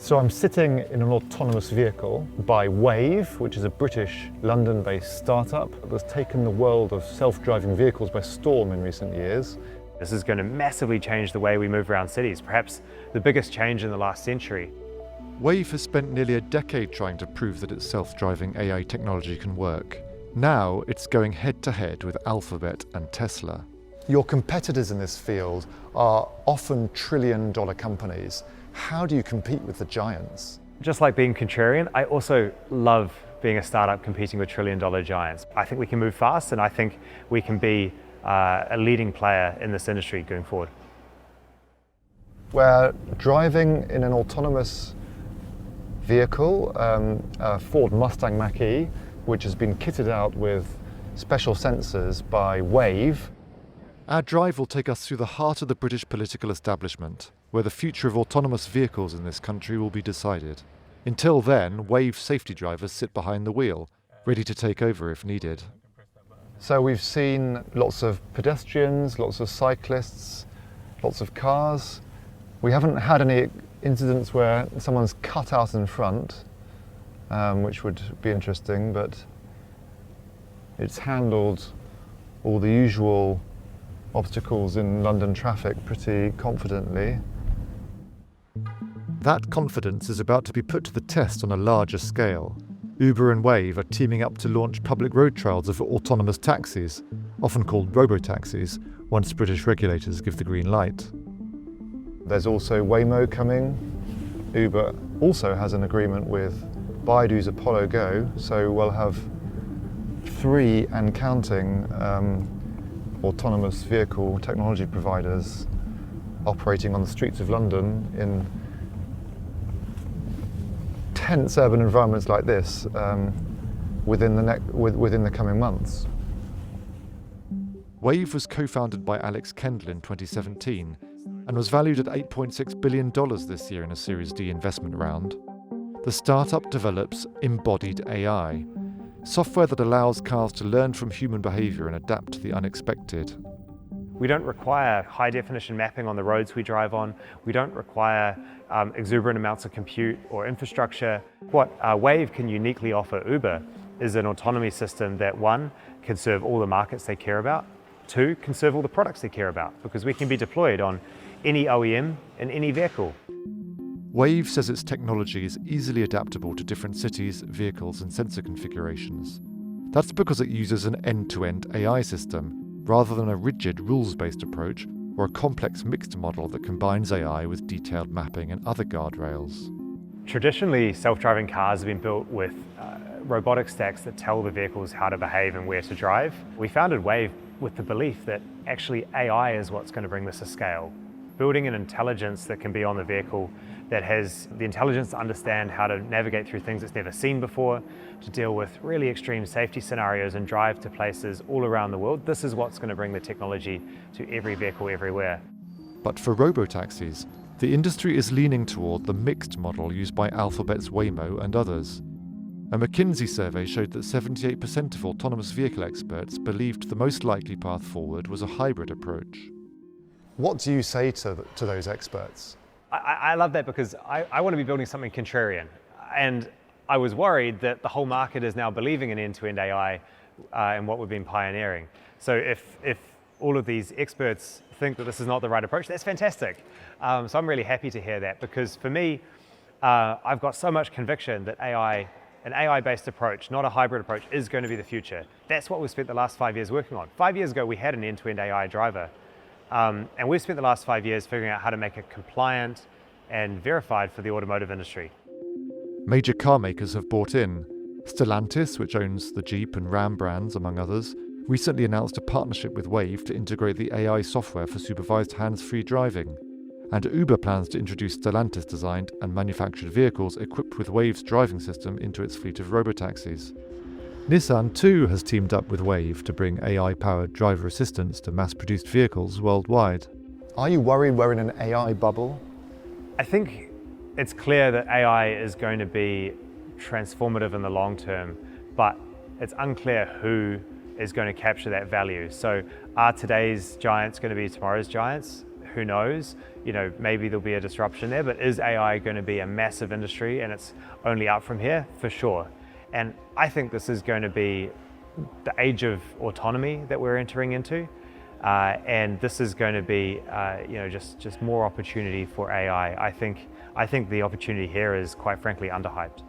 So I'm sitting in an autonomous vehicle by Wayve, which is a British London-based startup that's taken the world of self-driving vehicles by storm in recent years. This is going to massively change the way we move around cities, perhaps the biggest change in the last century. Wayve has spent nearly a decade trying to prove that its self-driving AI technology can work. Now it's going head-to-head with Alphabet and Tesla. Your competitors in this field are often trillion-dollar companies. How do you compete with the giants? Just like being contrarian, I also love being a startup competing with trillion-dollar giants. I think we can move fast, and I think we can be a leading player in this industry going forward. We're driving in an autonomous vehicle, a Ford Mustang Mach-E, which has been kitted out with special sensors by Wayve. Our drive will take us through the heart of the British political establishment, where the future of autonomous vehicles in this country will be decided. Until then, Wayve safety drivers sit behind the wheel, ready to take over if needed. So we've seen lots of pedestrians, lots of cyclists, lots of cars. We haven't had any incidents where someone's cut out in front, which would be interesting, but it's handled all the usual obstacles in London traffic pretty confidently. That confidence is about to be put to the test on a larger scale. Uber and Wayve are teaming up to launch public road trials of autonomous taxis, often called robo-taxis, once British regulators give the green light. There's also Waymo coming. Uber also has an agreement with Baidu's Apollo Go, so we'll have 3 and counting autonomous vehicle technology providers operating on the streets of London in tense urban environments like this within the coming months. Wayve was co-founded by Alex Kendall in 2017 and was valued at $8.6 billion this year in a Series D investment round. The startup develops embodied AI, software that allows cars to learn from human behavior and adapt to the unexpected. We don't require high-definition mapping on the roads we drive on. We don't require exuberant amounts of compute or infrastructure. What Wayve can uniquely offer Uber is an autonomy system that, 1, can serve all the markets they care about, 2, can serve all the products they care about, because we can be deployed on any OEM in any vehicle. Wayve says its technology is easily adaptable to different cities, vehicles and sensor configurations. That's because it uses an end-to-end AI system, rather than a rigid rules-based approach or a complex mixed model that combines AI with detailed mapping and other guardrails. Traditionally, self-driving cars have been built with robotic stacks that tell the vehicles how to behave and where to drive. We founded Wayve with the belief that actually AI is what's going to bring this to scale. Building an intelligence that can be on the vehicle that has the intelligence to understand how to navigate through things it's never seen before, to deal with really extreme safety scenarios and drive to places all around the world. This is what's going to bring the technology to every vehicle everywhere. But for robotaxis, the industry is leaning toward the mixed model used by Alphabet's Waymo and others. A McKinsey survey showed that 78% of autonomous vehicle experts believed the most likely path forward was a hybrid approach. What do you say to those experts? I love that because I want to be building something contrarian. And I was worried that the whole market is now believing in end-to-end AI and what we've been pioneering. So if all of these experts think that this is not the right approach, that's fantastic. So I'm really happy to hear that, because for me, I've got so much conviction that an AI-based approach, not a hybrid approach, is going to be the future. That's what we've spent the last 5 years working on. 5 years ago, we had an end-to-end AI driver. And we've spent the last 5 years figuring out how to make it compliant and verified for the automotive industry. Major car makers have bought in. Stellantis, which owns the Jeep and Ram brands, among others, recently announced a partnership with Wayve to integrate the AI software for supervised hands-free driving. And Uber plans to introduce Stellantis-designed and manufactured vehicles equipped with Wayve's driving system into its fleet of robotaxis. Nissan too has teamed up with Wayve to bring AI-powered driver assistance to mass-produced vehicles worldwide. Are you worried we're in an AI bubble? I think it's clear that AI is going to be transformative in the long term, but it's unclear who is going to capture that value. So are today's giants going to be tomorrow's giants? who knows? Maybe there'll be a disruption there, but is AI going to be a massive industry and it's only up from here? For sure. And I think this is going to be the age of autonomy that we're entering into. And this is going to be, just more opportunity for AI. I think the opportunity here is, quite frankly, underhyped.